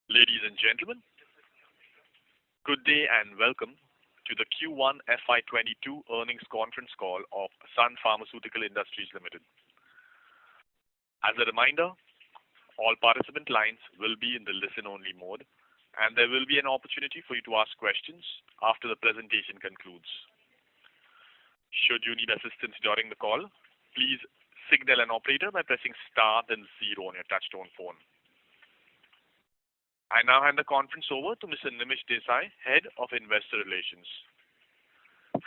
Ladies and gentlemen, good day and welcome to the Q1 FY22 earnings conference call of Sun Pharmaceutical Industries Limited. As a reminder, all participant lines will be in the listen-only mode, and there will be an opportunity for you to ask questions after the presentation concludes. Should you need assistance during the call, please signal an operator by pressing star then zero on your touchtone phone. I now hand the conference over to Mr. Nimish Desai, Head of Investor Relations.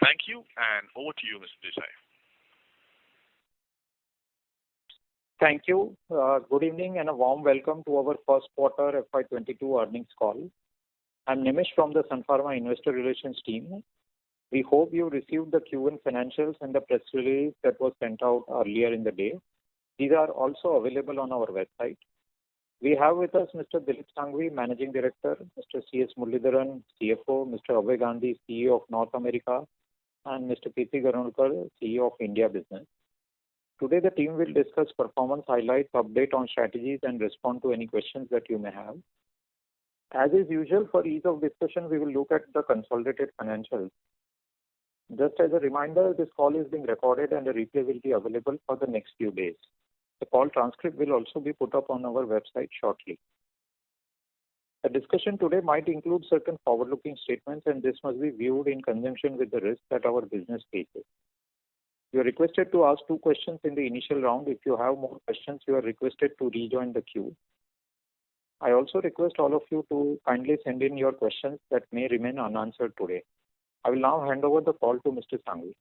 Thank you, and over to you, Mr. Desai. Thank you. Good evening and a warm welcome to our first quarter FY22 earnings call. I'm Nimish from the Sun Pharma Investor Relations team. We hope you received the Q1 financials and the press release that was sent out earlier in the day. These are also available on our website. We have with us Mr. Dilip Shanghvi, Managing Director, Mr. C.S. Muralidharan, CFO, Mr. Abhay Gandhi, CEO of North America, and Mr. P.C. Ganonkar, CEO of India Business. Today the team will discuss performance highlights, update on strategies, and respond to any questions that you may have. As is usual, for ease of discussion, we will look at the consolidated financials. Just as a reminder, this call is being recorded and a replay will be available for the next few days. The call transcript will also be put up on our website shortly. The discussion today might include certain forward-looking statements, and this must be viewed in conjunction with the risks that our business faces. You are requested to ask 2 questions in the initial round. If you have more questions, you are requested to rejoin the queue. I also request all of you to kindly send in your questions that may remain unanswered today. I will now hand over the call to Mr. Shanghvi.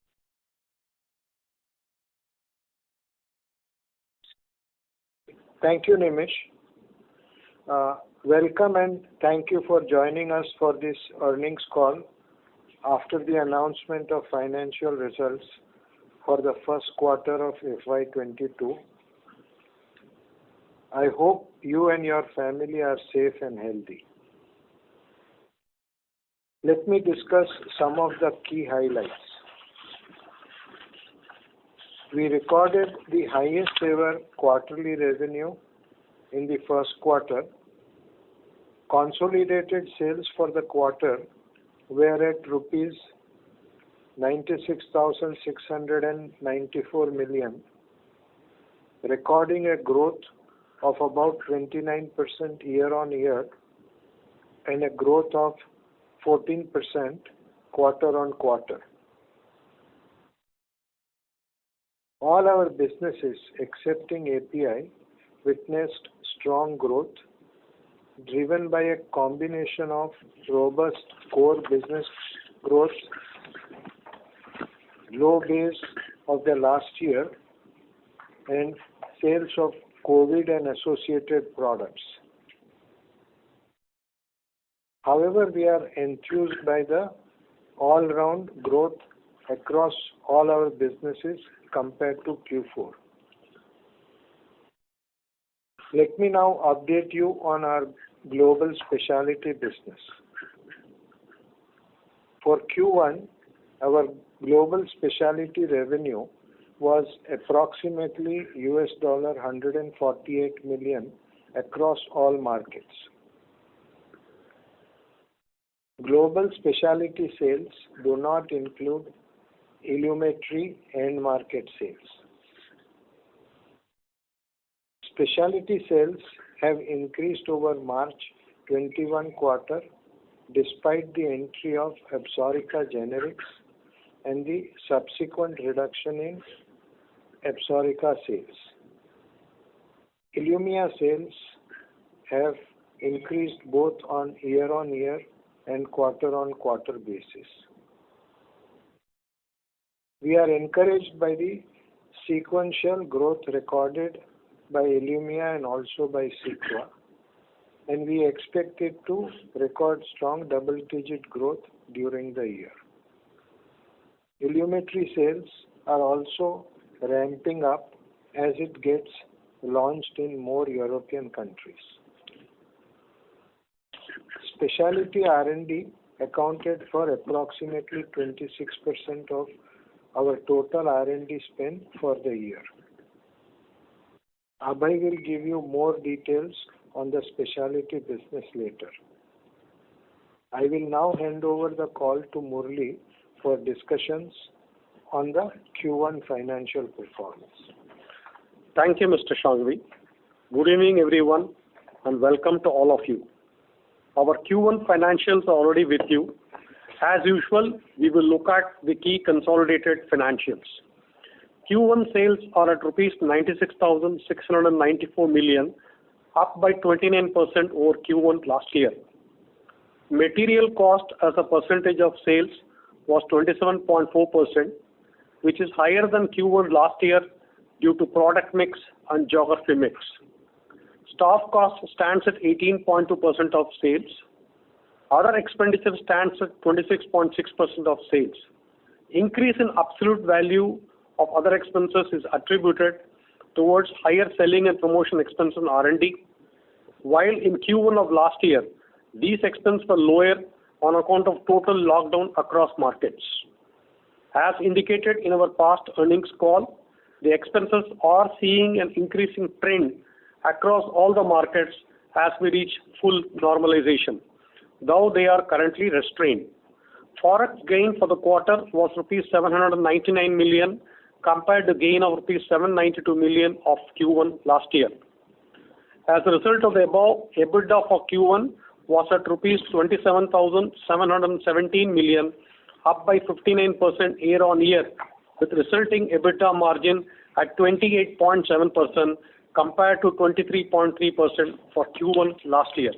Thank you, Nimish. Welcome and thank you for joining us for this earnings call after the announcement of financial results for the first quarter of FY22. I hope you and your family are safe and healthy. Let me discuss some of the key highlights. We recorded the highest ever quarterly revenue in the first quarter. Consolidated sales for the quarter were at rupees 96,694 million, recording a growth of about 29% year-on-year and a growth of 14% quarter-on-quarter. All our businesses, excepting API, witnessed strong growth, driven by a combination of robust core business growth, low base of the last year, and sales of COVID and associated products. However, we are enthused by the all-round growth across all our businesses compared to Q4. Let me now update you on our global specialty business. For Q1, our global specialty revenue was approximately $148 million across all markets. Global specialty sales do not include Ilumetri end market sales. Specialty sales have increased over March 21 quarter despite the entry of Absorica generics and the subsequent reduction in Absorica sales. Ilumya sales have increased both on year-on-year and quarter-on-quarter basis. We are encouraged by the sequential growth recorded by Ilumya and also by Cequa, and we expect it to record strong double-digit growth during the year. Ilumetri sales are also ramping up as it gets launched in more European countries. Specialty R&D accounted for approximately 26% of our total R&D spend for the year. Abhay will give you more details on the specialty business later. I will now hand over the call to Murli for discussions on the Q1 financial performance. Thank you, Mr. Shanghvi. Good evening, everyone, and welcome to all of you. Our Q1 financials are already with you. As usual, we will look at the key consolidated financials. Q1 sales are at rupees 96,694 million, up by 29% over Q1 last year. Material cost as a percentage of sales was 27.4%, which is higher than Q1 last year due to product mix and geography mix. Staff cost stands at 18.2% of sales. Other expenditure stands at 26.6% of sales. Increase in absolute value of other expenses is attributed towards higher selling and promotion expense on R&D, while in Q1 of last year, these expenses were lower on account of total lockdown across markets. As indicated in our past earnings call, the expenses are seeing an increasing trend across all the markets as we reach full normalization, though they are currently restrained. Forex gain for the quarter was rupees 799 million compared to gain of rupees 792 million of Q1 last year. As a result of the above, EBITDA for Q1 was at rupees 27,717 million, up by 59% year on year, with resulting EBITDA margin at 28.7% compared to 23.3% for Q1 last year.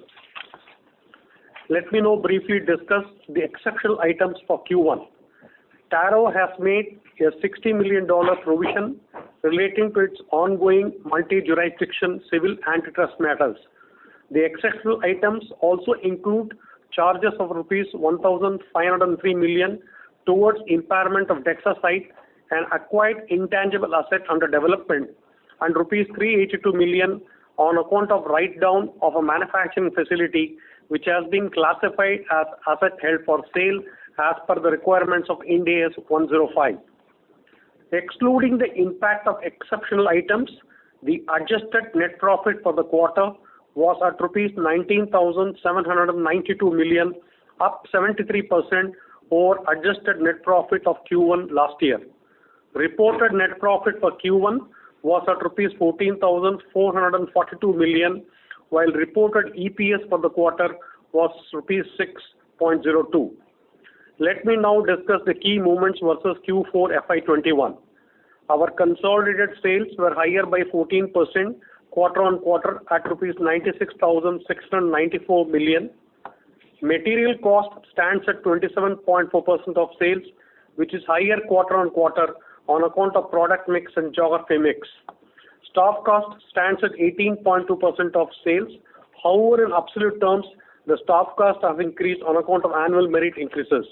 Let me now briefly discuss the exceptional items for Q1. Taro has made a $60 million provision relating to its ongoing multi-jurisdiction civil antitrust matters. The exceptional items also include charges of rupees 1,503 million towards impairment of Dexa site and acquired intangible asset under development, and rupees 382 million on account of write-down of a manufacturing facility which has been classified as asset held for sale as per the requirements of Ind AS 105. Excluding the impact of exceptional items, the adjusted net profit for the quarter was at rupees 19,792 million, up 73% over adjusted net profit of Q1 last year. Reported net profit for Q1 was at rupees 14,442 million, while reported EPS for the quarter was rupees 6.02. Let me now discuss the key movements versus Q4 FY21. Our consolidated sales were higher by 14% quarter on quarter at rupees 96,694 million. Material cost stands at 27.4% of sales, which is higher quarter on quarter on account of product mix and geography mix. Staff cost stands at 18.2% of sales. However, in absolute terms, the staff cost has increased on account of annual merit increases.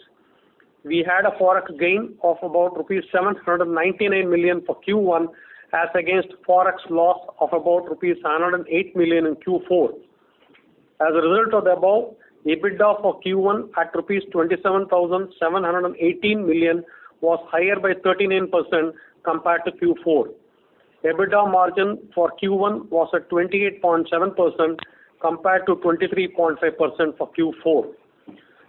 We had a forex gain of about rupees 799 million for Q1 as against forex loss of about rupees 108 million in Q4. As a result of the above, EBITDA for Q1 at rupees 27,718 million was higher by 39% compared to Q4. EBITDA margin for Q1 was at 28.7% compared to 23.5% for Q4.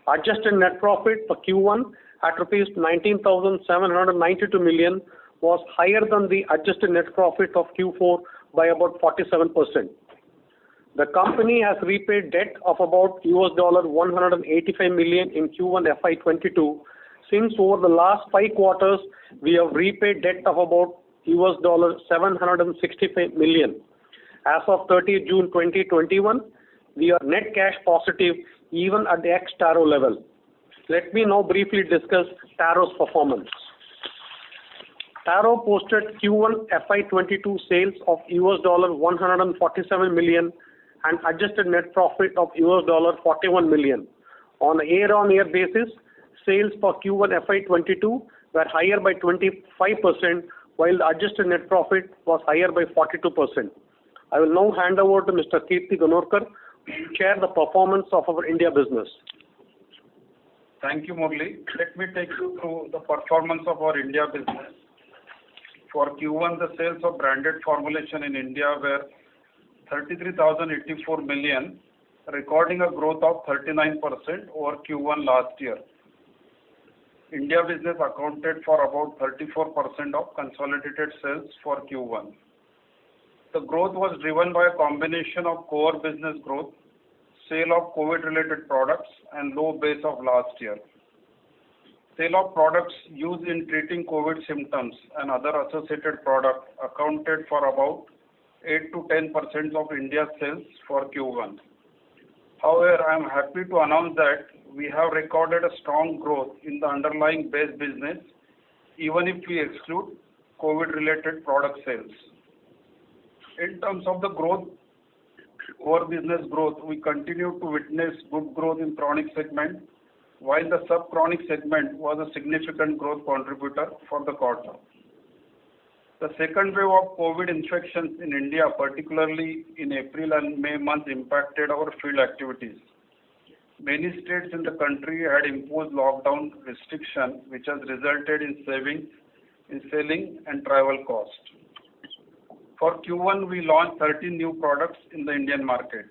Adjusted net profit for Q1 at rupees 19,792 million was higher than the adjusted net profit of Q4 by about 47%. The company has repaid debt of about $185 million in Q1 FY22. Since over the last 5 quarters, we have repaid debt of about $765 million. As of 30 June 2021, we are net cash positive even at the ex-Taro level. Let me now briefly discuss Taro's performance. Taro posted Q1 FY22 sales of $147 million and adjusted net profit of $41 million. On a year-on-year basis, sales for Q1 FY22 were higher by 25%, while the adjusted net profit was higher by 42%. I will now hand over to Mr. Kirti Ganorkar to share the performance of our India business. Thank you, Murli. Let me take you through the performance of our India business. For Q1, the sales of branded formulation in India were 33,084 million, recording a growth of 39% over Q1 last year. India business accounted for about 34% of consolidated sales for Q1. The growth was driven by a combination of core business growth, sale of COVID-related products, and low base of last year. Sale of products used in treating COVID symptoms and other associated products accounted for about 8 to 10% of India's sales for Q1. However, I am happy to announce that we have recorded a strong growth in the underlying base business, even if we exclude COVID-related product sales. In terms of the growth, core business growth, we continue to witness good growth in chronic segment, while the sub-chronic segment was a significant growth contributor for the quarter. The second wave of COVID infections in India, particularly in April and May months, impacted our field activities. Many states in the country had imposed lockdown restrictions, which has resulted in savings in selling and travel costs. For Q1, we launched 13 new products in the Indian market.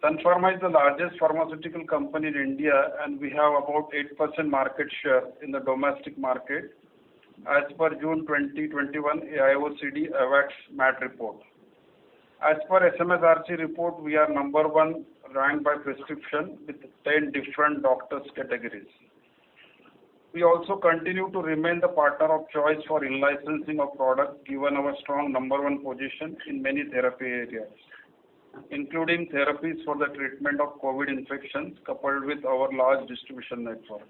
Sun Pharma is the largest pharmaceutical company in India, and we have about 8% market share in the domestic market as per June 2021 AIOCD AWACS MAT report. As per SMSRC report, we are number one ranked by prescription with 10 different doctors categories. We also continue to remain the partner of choice for in-licensing of products given our strong number one position in many therapy areas, including therapies for the treatment of COVID infections coupled with our large distribution network.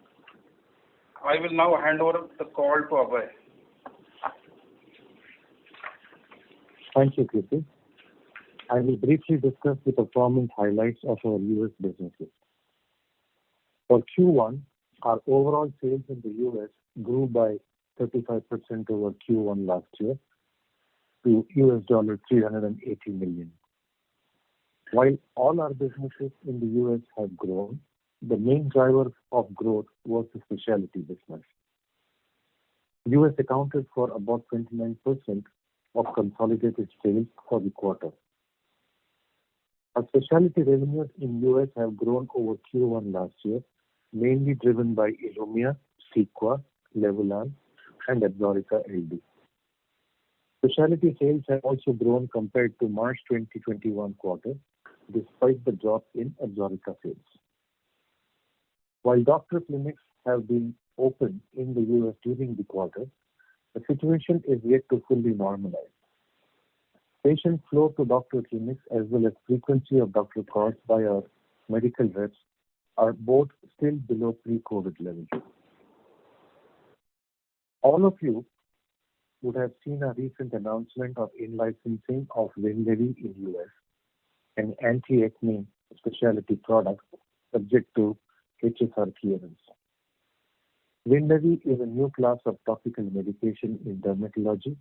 I will now hand over the call to Abhay. Thank you, Kirti. I will briefly discuss the performance highlights of our US businesses. For Q1, our overall sales in the US grew by 35% over Q1 last year to $380 million. While all our businesses in the US have grown, the main driver of growth was the specialty business. US accounted for about 29% of consolidated sales for the quarter. Our specialty revenues in US have grown over Q1 last year, mainly driven by Ilumya, Cequa, Levulan, and Absorica LD. Specialty sales have also grown compared to March 2021 quarter, despite the drop in Absorica sales. While doctor clinics have been open in the US during the quarter, the situation is yet to fully normalize. Patient flow to doctor clinics as well as frequency of doctor calls by our medical reps are both still below pre-COVID levels. All of you would have seen a recent announcement of in-licensing of Winlevi in US, an anti-acne specialty product subject to HSR clearance. Winlevi is a new class of topical medication in dermatology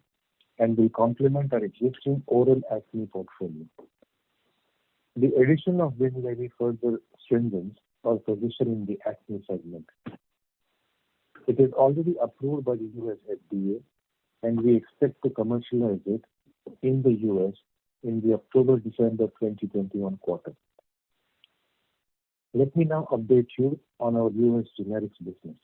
and will complement our existing oral acne portfolio. The addition of Winlevi further strengthens our position in the acne segment. It is already approved by the US FDA, and we expect to commercialize it in the US in the October-December 2021 quarter. Let me now update you on our US generics business.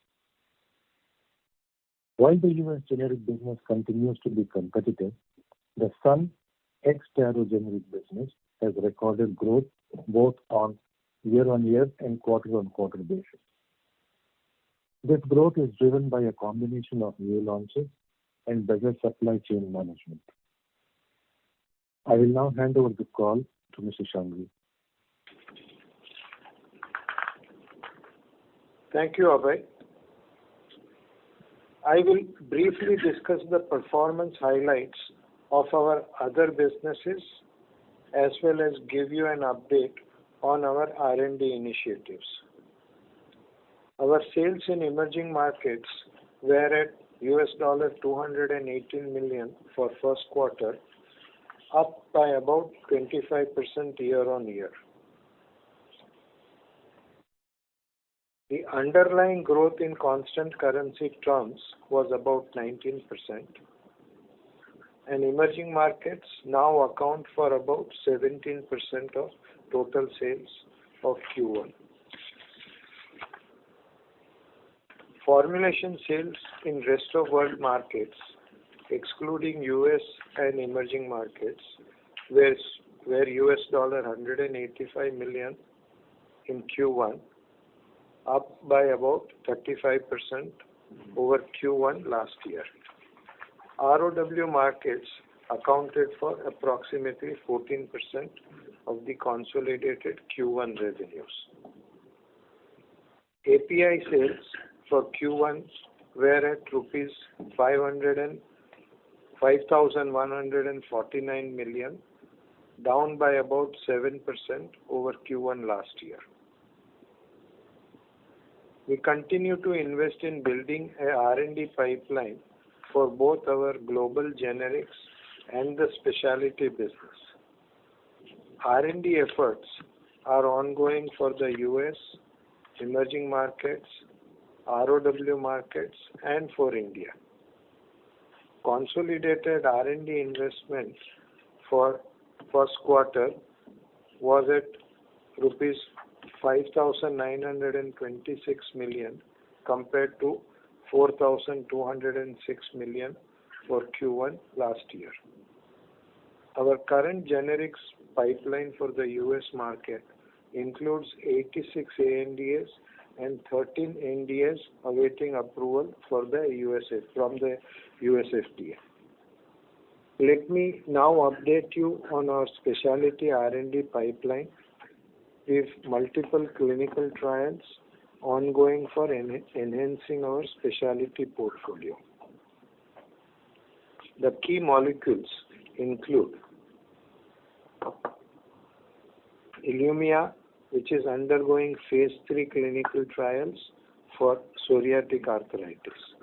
While the US generic business continues to be competitive, the Sun ex-Taro generic business has recorded growth both on year-on-year and quarter-on-quarter basis. This growth is driven by a combination of new launches and better supply chain management. I will now hand over the call to Mr. Shanghvi. Thank you, Abhay. I will briefly discuss the performance highlights of our other businesses as well as give you an update on our R&D initiatives. Our sales in emerging markets were at $218 million for first quarter, up by about 25% year-on-year. The underlying growth in constant currency terms was about 19%, and emerging markets now account for about 17% of total sales of Q1. Formulation sales in rest of world markets, excluding US and emerging markets, were $185 million in Q1, up by about 35% over Q1 last year. ROW markets accounted for approximately 14% of the consolidated Q1 revenues. API sales for Q1 were at rupees 5,149 million, down by about 7% over Q1 last year. We continue to invest in building a R&D pipeline for both our global generics and the specialty business. R&D efforts are ongoing for the US, emerging markets, ROW markets, and for India. Consolidated R&D investments for first quarter was at rupees 5,926 million compared to 4,206 million for Q1 last year. Our current generics pipeline for the US market includes 86 ANDAs and 13 NDAs awaiting approval for the from the US FDA. Let me now update you on our specialty R&D pipeline with multiple clinical trials ongoing for enhancing our specialty portfolio. The key molecules include Ilumya, which is undergoing phase 3 clinical trials for psoriatic arthritis.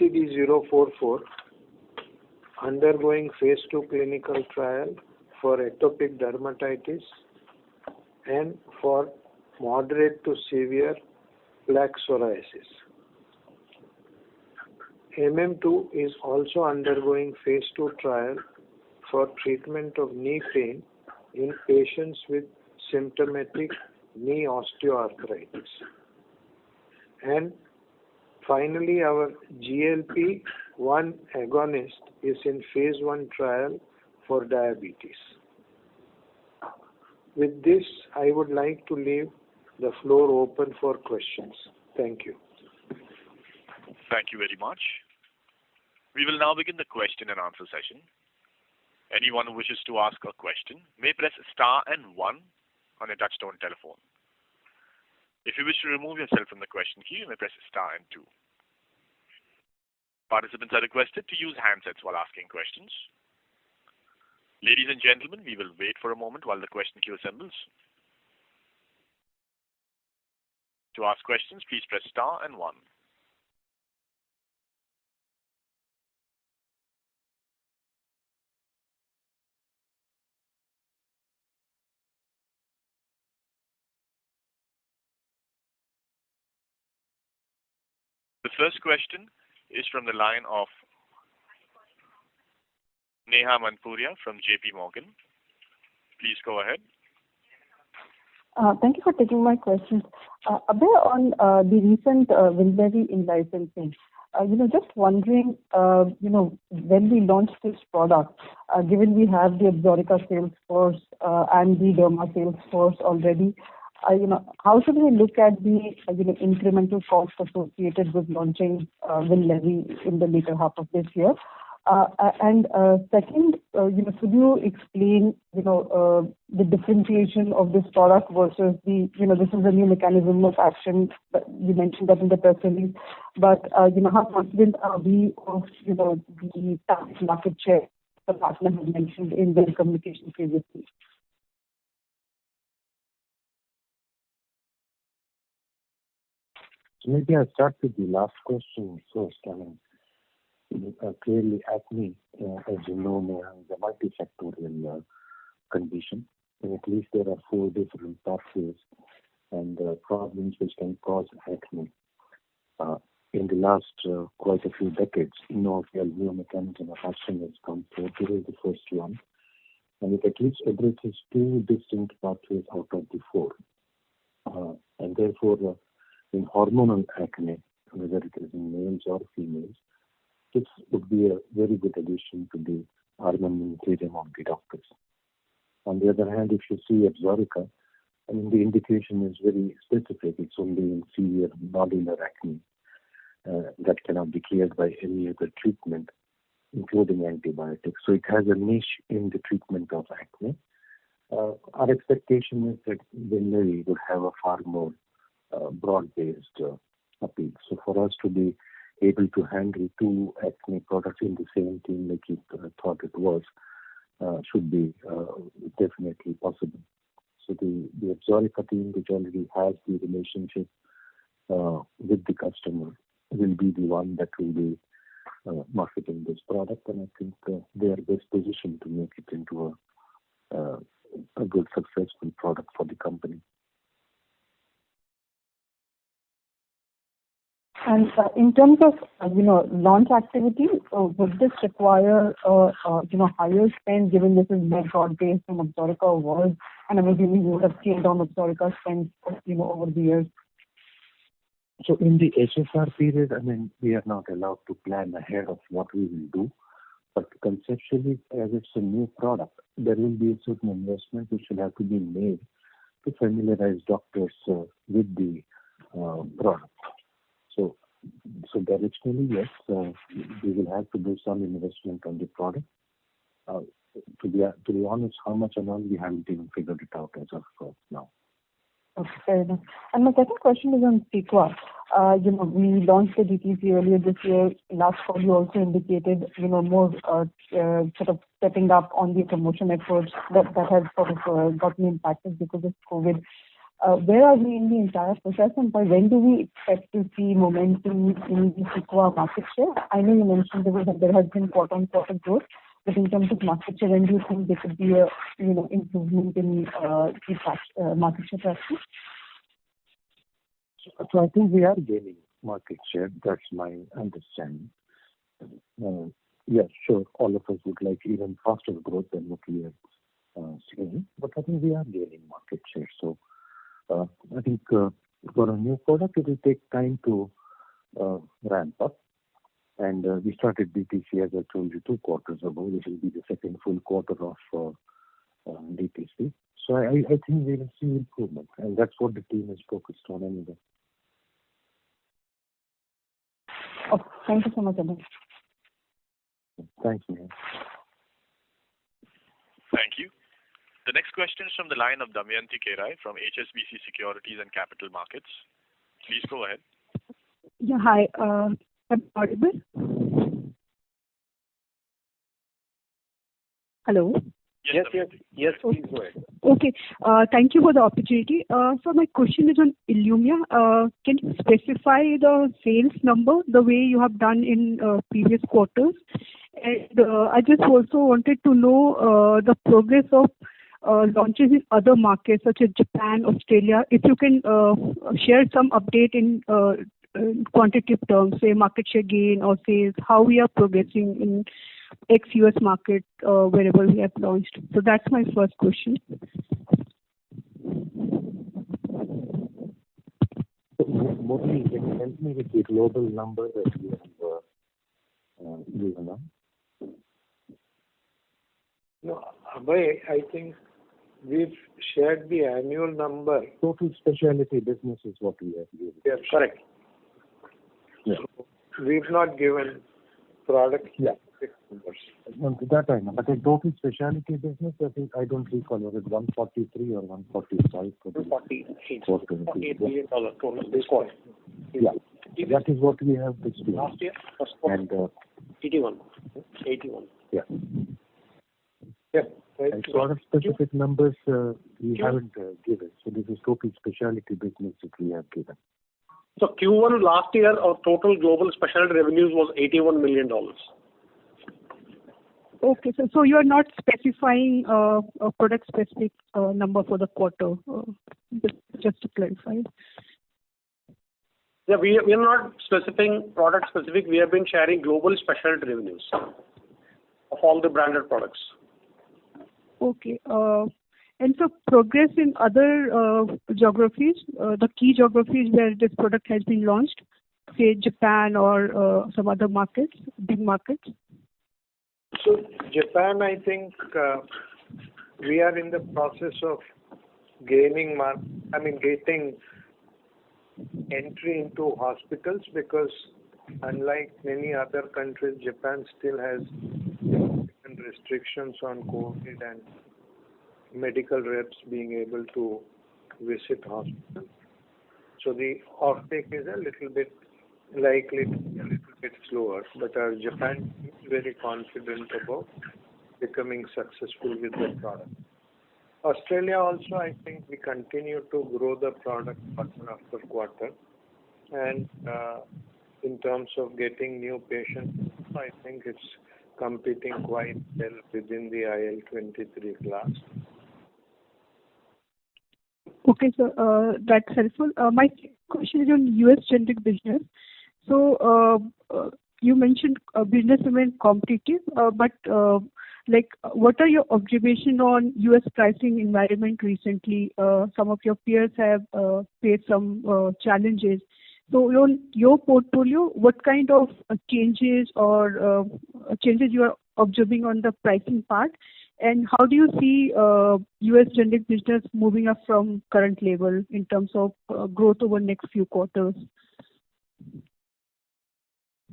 SCD-044, undergoing phase 2 clinical trial for atopic dermatitis and for moderate to severe plaque psoriasis. MM2 is also undergoing phase 2 trial for treatment of knee pain in patients with symptomatic knee osteoarthritis. And finally, our GLP-1 agonist is in phase 1 trial for diabetes. With this, I would like to leave the floor open for questions. Thank you. Thank you very much. We will now begin the question and answer session. Anyone who wishes to ask a question may press star and 1 on a touchtone telephone. If you wish to remove yourself from the question queue, you may press star and 2. Participants are requested to use handsets while asking questions. Ladies and gentlemen, we will wait for a moment while the question queue assembles. To ask questions, please press star and 1. The first question is from the line of Neha Manpuria from JP Morgan. Please go ahead. Thank you for taking my questions. A bit on the recent Winlevi in-licensing. Just wondering, when we launch this product, given we have the Absorica sales force and the Derma sales force already, how should we look at the incremental cost associated with launching Winlevi in the later half of this year? And second, could you explain, the differentiation of this product versus this is a new mechanism of action, but you mentioned that in the press release, but, how confident are we of, the target market share the partner has mentioned in the communication previously? So maybe I'll start with the last question first. Clearly acne, as you know, is a multifactorial condition. And at least there are 4 different pathways and problems which can cause acne. in the last quite a few decades, no new mechanism of action has come forward. This is the first one, and it at least addresses two distinct pathways out of the four. And therefore, in hormonal acne, whether it is in males or females, this would be a very good addition to the armamentarium of the doctors. On the other hand, if you see Absorica, I mean, the indication is very specific. It's only in severe nodular acne that cannot be cleared by any other treatment, including antibiotics. So it has a niche in the treatment of acne. Our expectation is that Winlevi would have a far more broad-based appeal. So for us to be able to handle two acne products in the same team like you thought it was, should be definitely possible. So the Absorica team, which already has the relationship with the customer, will be the one that will be marketing this product, and I think they are best positioned to make it into a good, successful product for the company. And in terms of launch activity, would this require higher spend, given this is more broad-based than Absorica was, and I'm assuming you would have scaled down Absorica spend over the years? So in the HSR period, I mean, we are not allowed to plan ahead of what we will do, but conceptually, as it's a new product, there will be a certain investment which will have to be made to familiarize doctors with the product. So directionally, yes, we will have to do some investment on the product. To be honest, how much and all, we haven't even figured it out as of now. Okay, fair enough. And my second question is on Cequa. We launched the DTC earlier this year. Last call, you also indicated, more sort of stepping up on the promotion efforts that has sort of gotten impacted because of COVID. Where are we in the entire process, and by when do we expect to see momentum in the Cequa market share? I know you mentioned there has been quarter-on-quarter growth, but in terms of market share, when do you think there could be a improvement in the market share traction? So I think we are gaining market share. That's my understanding. Yes, sure, all of us would like even faster growth than what we are seeing, but I think we are gaining market share. So I think for a new product, it will take time to ramp up. And we started DTC, as I told you, 2 quarters ago. This will be the second full quarter of DTC. So I think we will see improvement, and that's what the team is focused on anyway. Oh, thank you so much, Abhay. Thanks, Neha. Thank you. The next question is from the line of Damayanti Kerai from HSBC Securities and Capital Markets. Please go ahead. Yeah, hi. Am I audible? Hello? Yes, please go ahead. Okay. Thank you for the opportunity. So my question is on Ilumya. Can you specify the sales number the way you have done in previous quarters? And I just also wanted to know the progress of launches in other markets such as Japan, Australia. If you can share some update in quantitative terms, say market share gain or sales, how we are progressing in ex-US market wherever we have launched. So that's my first question. Murali, can you help me with the global number that we have given up? No, Abhay, I think we've shared the annual number. Total specialty business is what we have given. Yes, correct. Yeah. So we've not given product numbers. No, that I know. But the total specialty business, I think I don't recall, was it 143 or 145 for the $48 million total this quarter. Yeah, that is what we have this year. Last year, And 81. Yeah. Yeah. And product specific numbers we haven't given. So this is total specialty business that we have given. So Q1 last year, our total global specialty revenues was $81 million. Okay, so you are not specifying a product specific number for the quarter, just to clarify. Yeah, we are not specifying product specific. We have been sharing global specialty revenues of all the branded products. Okay. And so progress in other geographies, the key geographies where this product has been launched, say Japan or some other markets, big markets? So Japan, I think we are in the process of getting entry into hospitals, because unlike many other countries, Japan still has different restrictions on COVID and medical reps being able to visit hospitals. So the offtake is a little bit likely to be a little bit slower, but our Japan is very confident about becoming successful with the product. Australia also, I think we continue to grow the product quarter after quarter. And in terms of getting new patients, I think it's competing quite well within the IL-23 class. Okay, so that's helpful. My question is on US generic business. So you mentioned business remains competitive, but what are your observations on US pricing environment recently? Some of your peers have faced some challenges. So on your portfolio, what kind of changes or changes you are observing on the pricing part? And how do you see US generic business moving up from current level in terms of growth over next few quarters?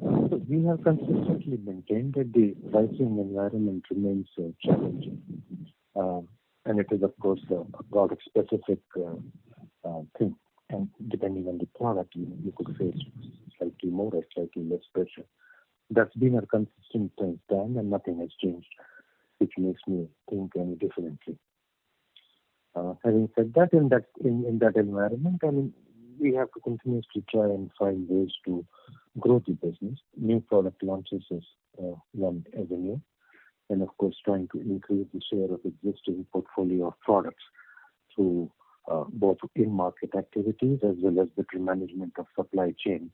So we have consistently maintained that the pricing environment remains challenging. And it is, of course, a product-specific thing. And depending on the product, you could face slightly more or slightly less pressure. That's been a consistent stand, and nothing has changed, which makes me think any differently. Having said that, in that environment, I mean, we have to continuously try and find ways to grow the business. New product launches is one avenue, and of course, trying to increase the share of existing portfolio of products through both in-market activities as well as better management of supply chain,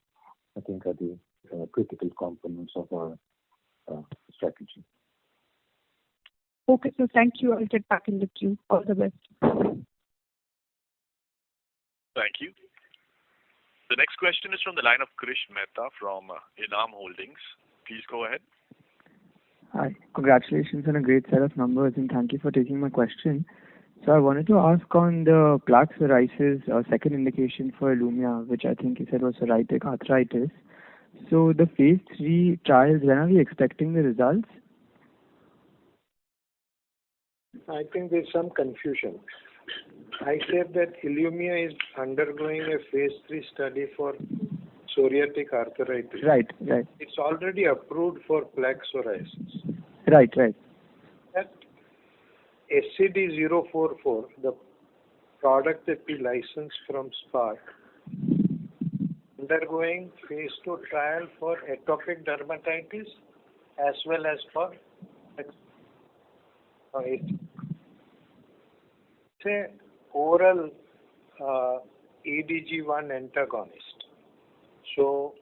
I think are the critical components of our strategy. Okay, so thank you. I'll get back in the queue. All the best. Thank you. The next question is from the line of Krish Mehta from Enam Holdings. Please go ahead. Hi. Congratulations on a great set of numbers, and thank you for taking my question. So I wanted to ask on the plaque psoriasis second indication for Ilumya, which I think you said was psoriatic arthritis. So the phase 3 trials, when are we expecting the results? I think there's some confusion. I said that Ilumya is undergoing a phase 3 study for psoriatic arthritis. Right. It's already approved for plaque psoriasis. Right. That SCD-044, the product that we licensed from Spark, undergoing phase 2 trial for atopic dermatitis as well as for it's a oral ADG1 antagonist. So,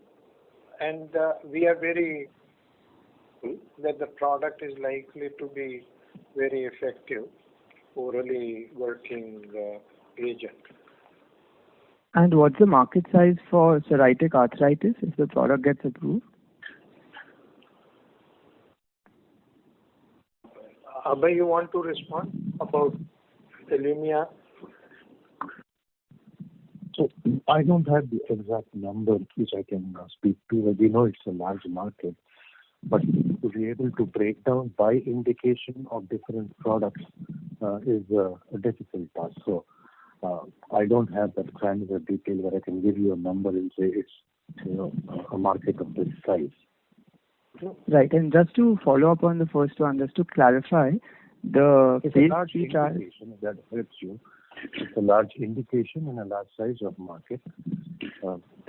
and we are very that the product is likely to be very effective orally working agent. And what's the market size for psoriatic arthritis if the product gets approved? Abhay, you want to respond about Ilumya? So I don't have the exact number which I can speak to. We know it's a large market, but to be able to break down by indication of different products is a difficult task. So I don't have that granular detail where I can give you a number and say it's a market of this size. Right, and just to follow up on the first one, just to clarify, the it's phase a large 3 trial. indication, if that helps you. It's a large indication and a large size of market.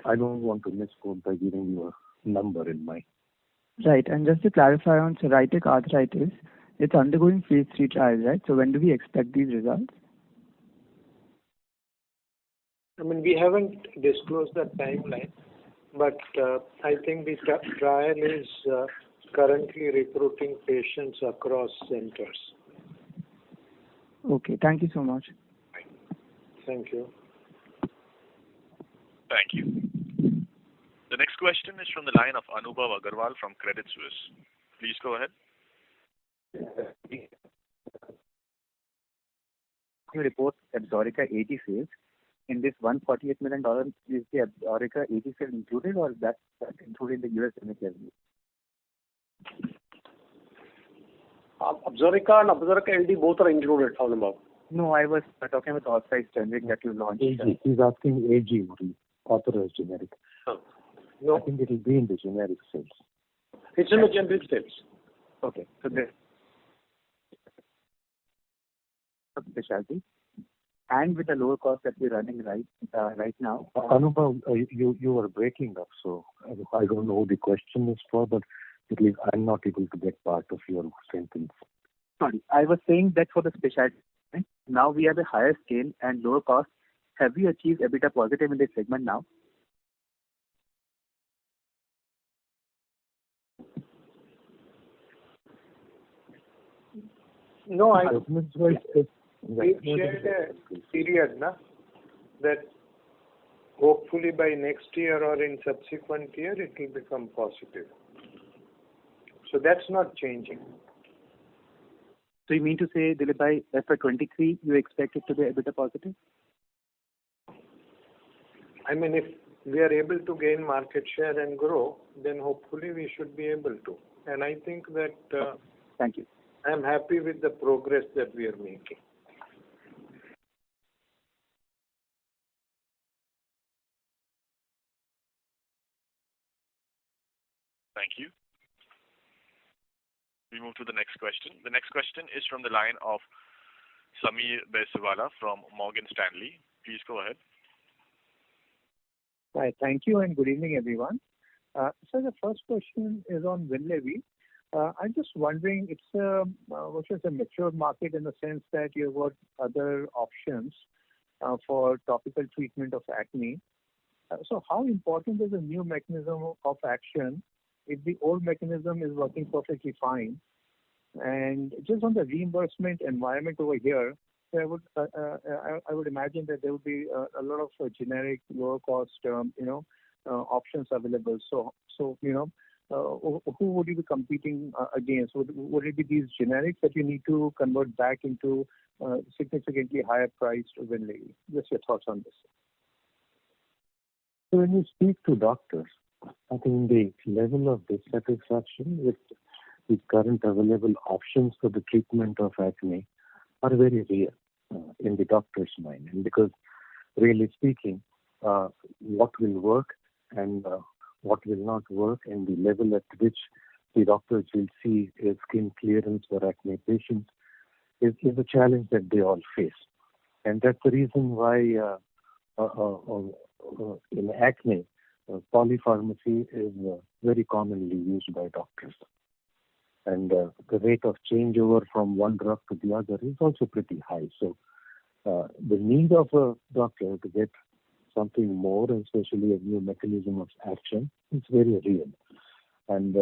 I don't want to misquote by giving you a number in mind. Right, and just to clarify on psoriatic arthritis, it's undergoing phase 3 trials, right? So when do we expect these results? I mean, we haven't disclosed the timeline, but I think the trial is currently recruiting patients across centers. Okay, thank you so much. Thank you. Thank you. The next question is from the line of Anubhav Agarwal from Credit Suisse. Please go ahead. You report Absorica AG sales. In this $148 million, is the Absorica AG sales included, or that's included in the US revenue? Absorica and Absorica LD both are included, Anubhav. No, I was talking about authorized generic that you launched. AG. He's asking AG only, authorized generic. No. I think it will be in the generic sales. It's in the generic sales. Okay, so this specialty, and with the lower cost that we're running right now. Anubhav, you were breaking up, so I don't know who the question is for, but at least I'm not able to get part of your sentence. Sorry, I was saying that for the specialty, now we have a higher scale and lower cost. Have we achieved EBITDA positive in this segment now? No, We've shared a period that hopefully by next year or in subsequent year it will become positive. So that's not changing. So you mean to say, Dilip, by FY23 you expect it to be EBITDA positive? I mean, if we are able to gain market share and grow, then hopefully we should be able to. And I think that Thank you. I am happy with the progress that we are making. Thank you. We move to the next question. The next question is from the line of Sameer Baisiwala from Morgan Stanley. Please go ahead. Hi, thank you and good evening, everyone. So the first question is on Winlevi. I'm just wondering, it's a mature market in the sense that you've got other options for topical treatment of acne. So how important is a new mechanism of action if the old mechanism is working perfectly fine? And just on the reimbursement environment over here, I would imagine that there would be a lot of generic, lower cost, options available. So who would you be competing against? Would it be these generics that you need to convert back into significantly higher priced Winlevi? Just your thoughts on this. So when you speak to doctors, I think the level of dissatisfaction with the current available options for the treatment of acne are very real in the doctor's mind. And because really speaking, what will work and what will not work and the level at which the doctors will see a skin clearance for acne patients is a challenge that they all face. And that's the reason why in acne, polypharmacy is very commonly used by doctors. And the rate of changeover from one drug to the other is also pretty high. So the need of a doctor to get something more, especially a new mechanism of action, is very real. And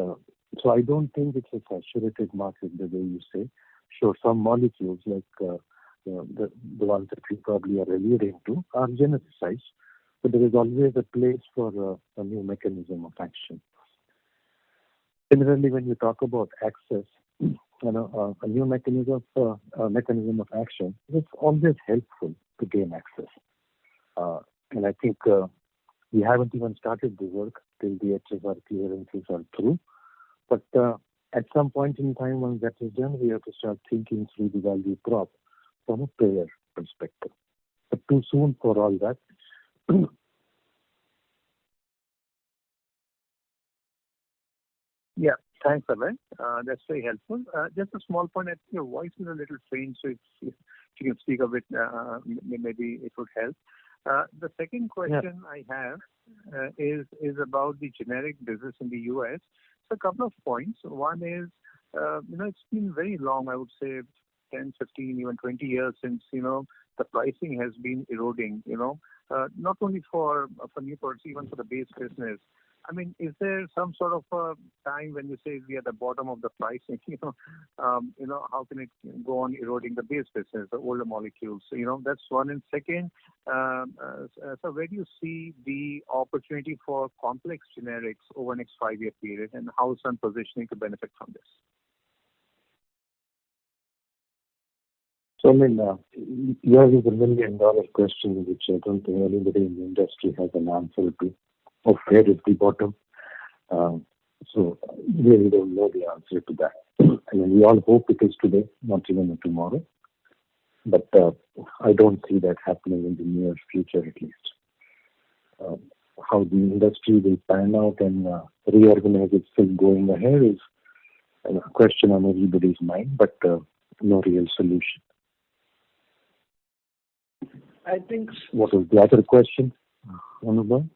so I don't think it's a saturated market the way you say. Sure, some molecules like the ones that we probably are alluding to are genericized, but there is always a place for a new mechanism of action. Similarly, when you talk about access, a new mechanism of action is always helpful to gain access. And I think we haven't even started the work till the HSR clearances are through. But at some point in time, when that is done, we have to start thinking through the value prop from a payer perspective. But too soon for all that. Yeah, thanks, Abhay. That's very helpful. Just a small point, I think your voice is a little faint, so if you can speak a bit, maybe it would help. The second question I have is about the generic business in the US. So a couple of points. One is, it's been very long, I would say 10, 15, even 20 years since, the pricing has been eroding, not only for new products, even for the base business. I mean, is there some sort of a time when you say we are at the bottom of the pricing? How can it go on eroding the base business, the older molecules? That's one. And second, so where do you see the opportunity for complex generics over the next 5-year period, and how is Sun positioning to benefit from this? So, you have a $1 million question, which I don't think anybody in the industry has an answer to, of where is the bottom. So, really don't know the answer to that. We all hope it is today, not even tomorrow. But I don't see that happening in the near future, at least. How the industry will pan out and reorganize itself going ahead is a question on everybody's mind, but no real solution. I think. What was the other question, Anubhav?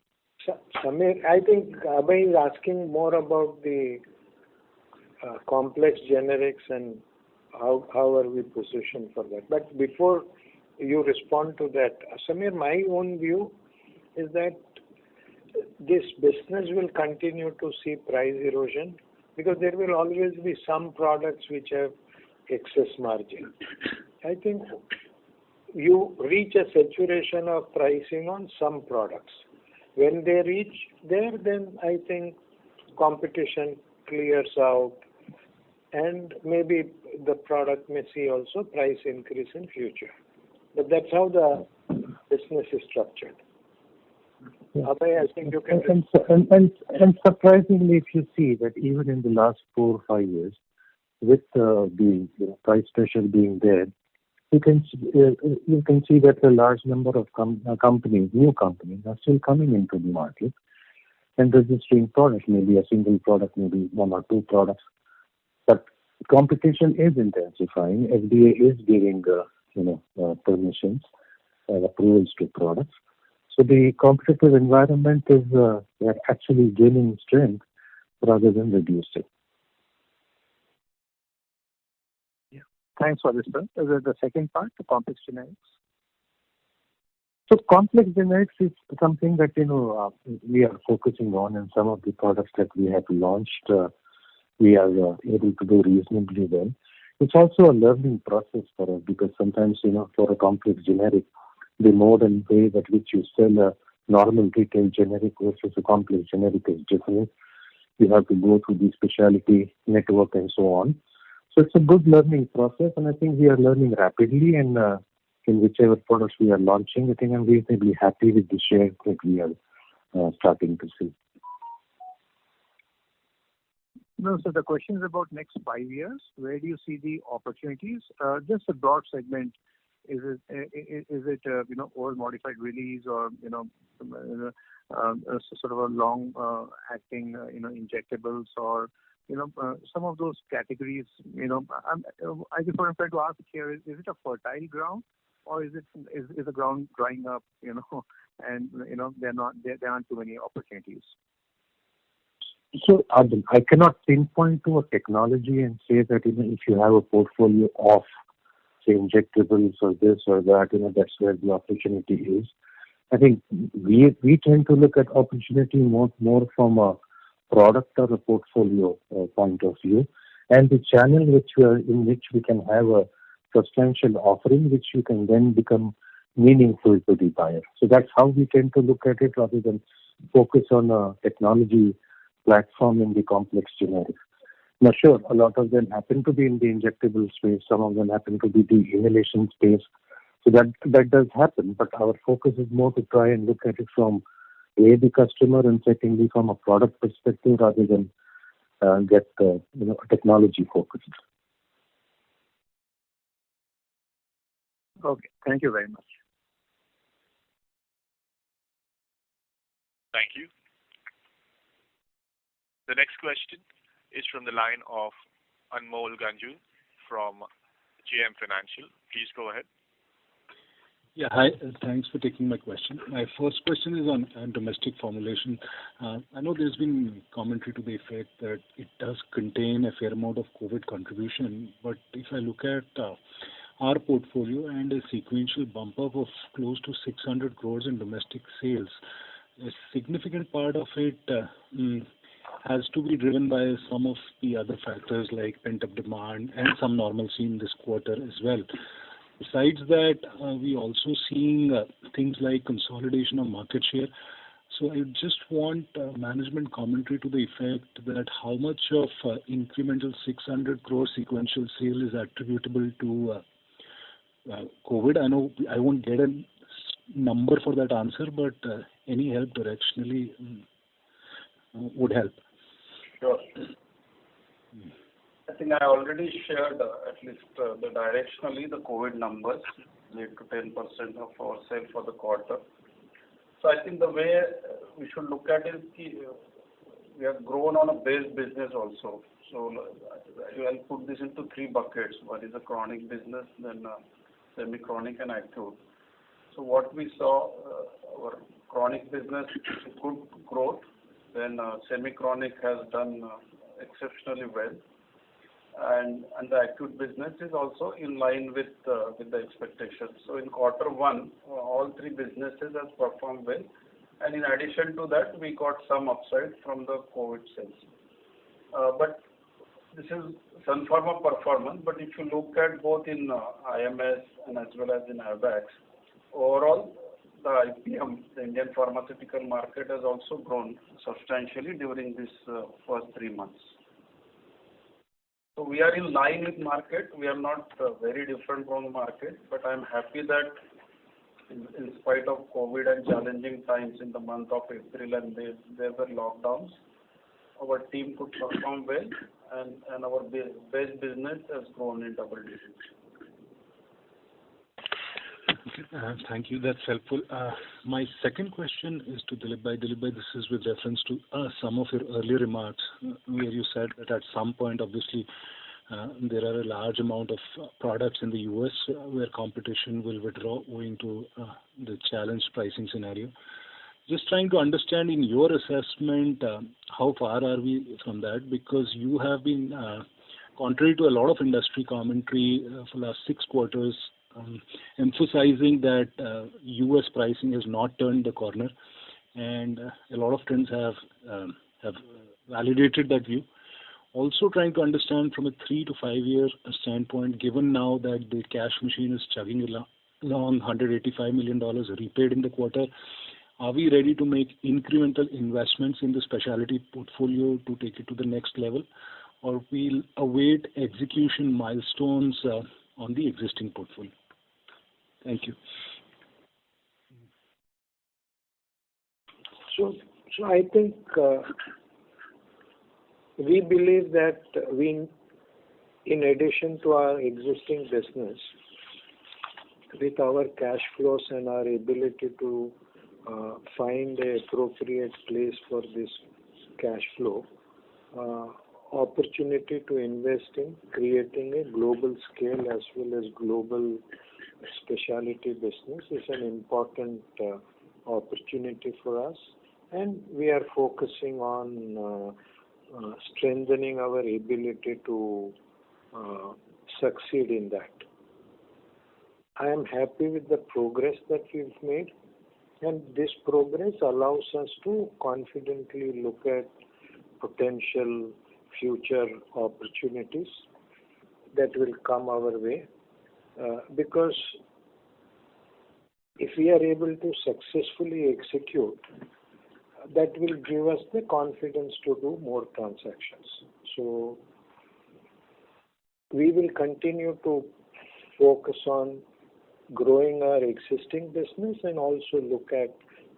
Samir, I think Abhay is asking more about the complex generics and how are we positioned for that. But before you respond to that, Samir, my own view is that this business will continue to see price erosion because there will always be some products which have excess margin. I think you reach a saturation of pricing on some products. When they reach there, then I think competition clears out and maybe the product may see also price increase in future. But that's how the business is structured. Yeah. Abhay, I think you can... And surprisingly, if you see that even in the last 4 or 5 years, with the price pressure being there, you can see that a large number of companies, new companies, are still coming into the market and registering products, maybe a single product, maybe 1 or 2 products. But competition is intensifying. FDA is giving, permissions and approvals to products. So the competitive environment is actually gaining strength rather than reducing. Thanks for this, sir. The second part, the complex generics. So complex generics is something that we are focusing on, and some of the products that we have launched, we are able to do reasonably well. It's also a learning process for us because sometimes for a complex generic, the mode and way that which you sell a normal retail generic versus a complex generic is different. You have to go through the specialty network and so on. So it's a good learning process, and I think we are learning rapidly. And in whichever products we are launching, I think I'm reasonably happy with the share that we are starting to see. No, so the question is about next 5 years. Where do you see the opportunities? Just a broad segment. Is it oral modified release or sort of a long acting injectables or some of those categories? I just want to ask here: is it a fertile ground or is the ground drying up? And there aren't too many opportunities. So I cannot pinpoint to a technology and say that if you have a portfolio of say injectables or this or that, that's where the opportunity is. I think we tend to look at opportunity more from a product or a portfolio point of view, and the channel in which we can have a substantial offering, which you can then become meaningful to the buyer. So that's how we tend to look at it, rather than focus on a technology platform in the complex generics. Now, sure, a lot of them happen to be in the injectable space. Some of them happen to be the inhalation space. So that does happen, but our focus is more to try and look at it from the customer and secondly from a product perspective rather than get technology focused. Okay, thank you very much. Thank you. The next question is from the line of Anmol Ganjoo from JM Financial. Please go ahead. Yeah, hi. Thanks for taking my question. My first question is on domestic formulation. I know there's been commentary to the effect that it does contain a fair amount of COVID contribution, but if I look at our portfolio and a sequential bump up of close to 600 crores in domestic sales, a significant part of it has to be driven by some of the other factors like pent-up demand and some normalcy in this quarter as well. Besides that, we also seeing things like consolidation of market share. So I just want management commentary to the effect that how much of incremental 600 crore sequential sale is attributable to COVID. I know I won't get a number for that answer, but any help directionally would help. Sure. I think I already shared at least the directionally the COVID numbers, 8 to 10% of our sale for the quarter. So I think the way we should look at it is we have grown on a base business also. So I'll put this into three buckets. One is a chronic business, then semi-chronic and acute. So what we saw, our chronic business good growth, then semi-chronic has done exceptionally well. And the acute business is also in line with the expectations. So in quarter one, all three businesses has performed well. And in addition to that, we got some upside from the COVID sales. But this is Sun Pharma performance. But if you look at both in IMS and as well as in AVAX, overall the IPM, the Indian pharmaceutical market, has also grown substantially during this first 3 months. So we are in line with market. We are not very different from the market, but I'm happy that in spite of COVID and challenging times in the month of April and there were lockdowns, our team could perform well and our base business has grown in double digits. Thank you. That's helpful. My second question is to Dilip Bhai. Dilip Bhai, this is with reference to some of your earlier remarks where you said that at some point, obviously, there are a large amount of products in the US where competition will withdraw owing to the challenged pricing scenario. Just trying to understand in your assessment, how far are we from that? Because you have been, contrary to a lot of industry commentary for the last 6 quarters, emphasizing that US pricing has not turned the corner, and a lot of trends have validated that view. Also trying to understand from a 3 to 5 year standpoint, given now that the cash machine is chugging along, $185 million repaid in the quarter, are we ready to make incremental investments in the specialty portfolio to take it to the next level, or we'll await execution milestones on the existing portfolio? Thank you. So I think we believe that in addition to our existing business, with our cash flows and our ability to find an appropriate place for this cash flow, opportunity to invest in creating a global scale as well as global specialty business is an important opportunity for us, and we are focusing on strengthening our ability to succeed in that. I am happy with the progress that we've made, and this progress allows us to confidently look at potential future opportunities that will come our way. Because if we are able to successfully execute, that will give us the confidence to do more transactions. So we will continue to focus on growing our existing business and also look at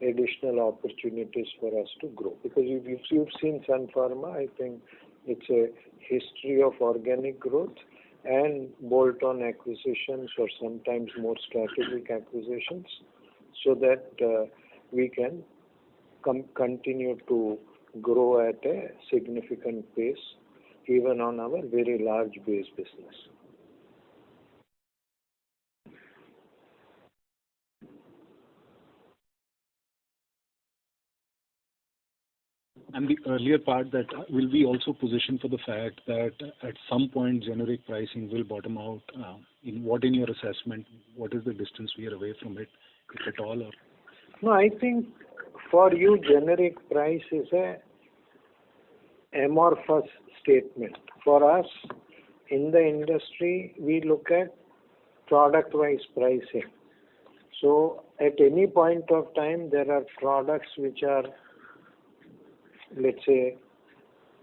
additional opportunities for us to grow. Because if you've seen Sun Pharma, I think it's a history of organic growth and bolt-on acquisitions or sometimes more strategic acquisitions, so that we can continue to grow at a significant pace even on our very large base business. And the earlier part, that will we also position for the fact that at some point generic pricing will bottom out? In your assessment, what is the distance we are away from it, if at all? Or? No, I think for you generic price is a amorphous statement. For us in the industry, we look at product-wise pricing. So at any point of time, there are products which are, let's say,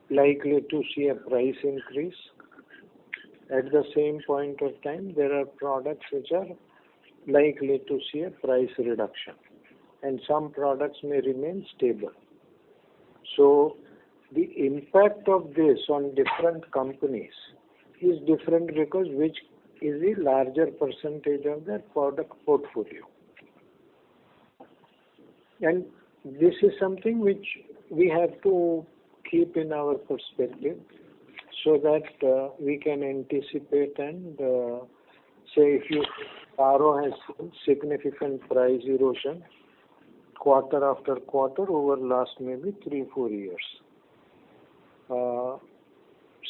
likely to see a price increase. At the same point of time, there are products which are likely to see a price reduction. And some products may remain stable. So the impact of this on different companies is different because which is the larger percentage of their product portfolio. And this is something which we have to keep in our perspective so that we can anticipate and say if Taro has seen significant price erosion quarter after quarter over last maybe 3-4 years.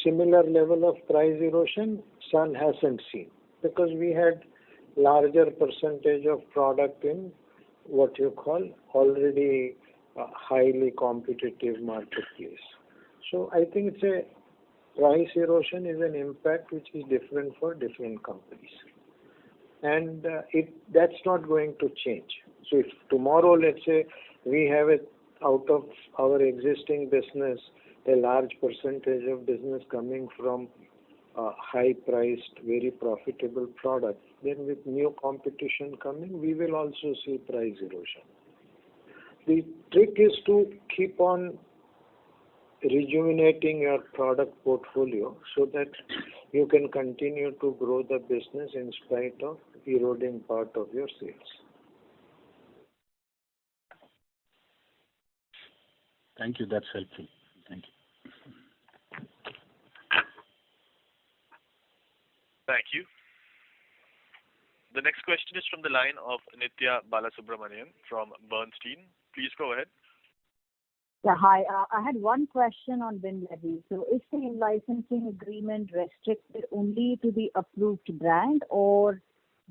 Similar level of price erosion Sun hasn't seen because we had larger percentage of product in what you call already highly competitive marketplace. So I think it's a price erosion is an impact which is different for different companies. And that's not going to change. So if tomorrow, let's say, we have it out of our existing business, a large percentage of business coming from high-priced, very profitable products, then with new competition coming, we will also see price erosion. The trick is to keep on rejuvenating your product portfolio so that you can continue to grow the business in spite of eroding part of your sales. Thank you. That's helpful. Thank you. Thank you. The next question is from the line of Nithya Balasubramanian from Bernstein. Please go ahead. Yeah, hi. I had one question on Winlevi. So is the licensing agreement restricted only to the approved brand, or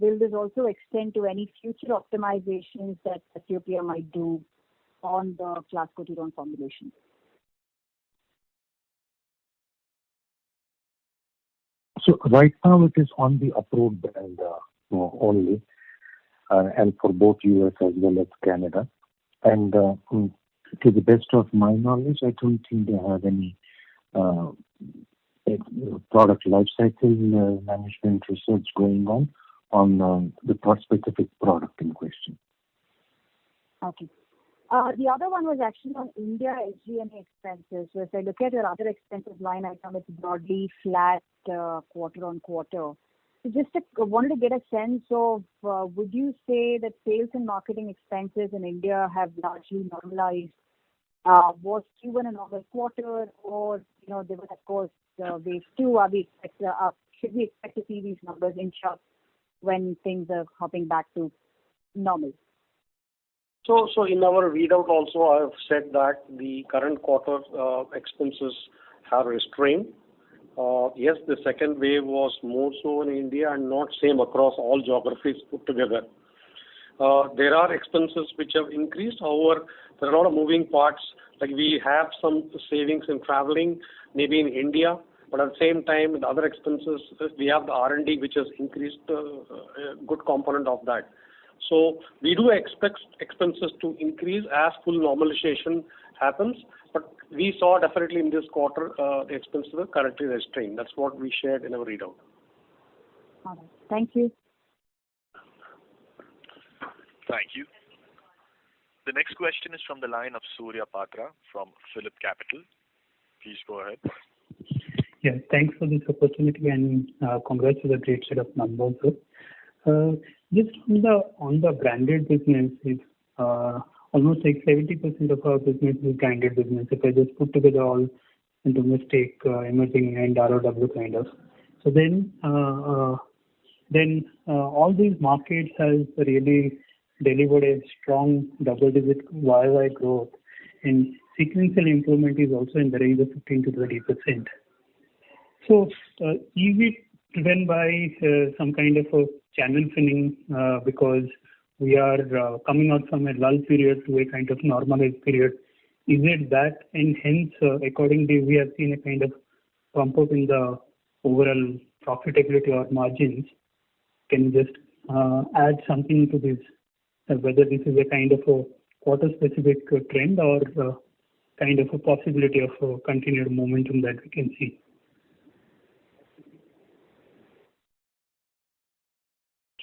will this also extend to any future optimizations that Ethiopia might do on the clascoterone formulation? So right now it is on the approved brand only, and for both US as well as Canada. And to the best of my knowledge, I don't think they have any product life cycle management research going on the specific product in question. Okay. The other one was actually on India SG&A expenses. So if I look at your other expenses line item, it's broadly flat quarter on quarter. So just wanted to get a sense of, would you say that sales and marketing expenses in India have largely normalized? Was Q1 a normal quarter, or there was of course wave 2? Should we expect to see these numbers inch up when things are hopping back to normal? So in our readout also, I have said that the current quarter expenses have restrained. Yes, the second wave was more so in India and not same across all geographies put together. There are expenses which have increased. However, there are a lot of moving parts. Like we have some savings in traveling, maybe in India, but at the same time, with other expenses, we have the R&D which has increased a good component of that. So we do expect expenses to increase as full normalization happens, but we saw definitely in this quarter the expenses were currently restrained. That's what we shared in our readout. All right. Thank you. Thank you. The next question is from the line of Surya Patra from Phillip Capital. Please go ahead. Yeah, thanks for this opportunity and congrats for the great set of numbers. Just on the branded business, it's almost like 70% of our business is branded business. If I just put together all domestic, emerging, and ROW kind of. So then all these markets has really delivered a strong double-digit YY growth. And sequential improvement is also in the range of 15 to 20%. So, is it driven by some kind of a channel filling because we are coming out from a lull period to a kind of normalized period? Is it that, and hence, accordingly, we have seen a kind of bump up in the overall profitability or margins? Can you just add something to this, whether this is a kind of a quarter-specific trend or kind of a possibility of a continued momentum that we can see?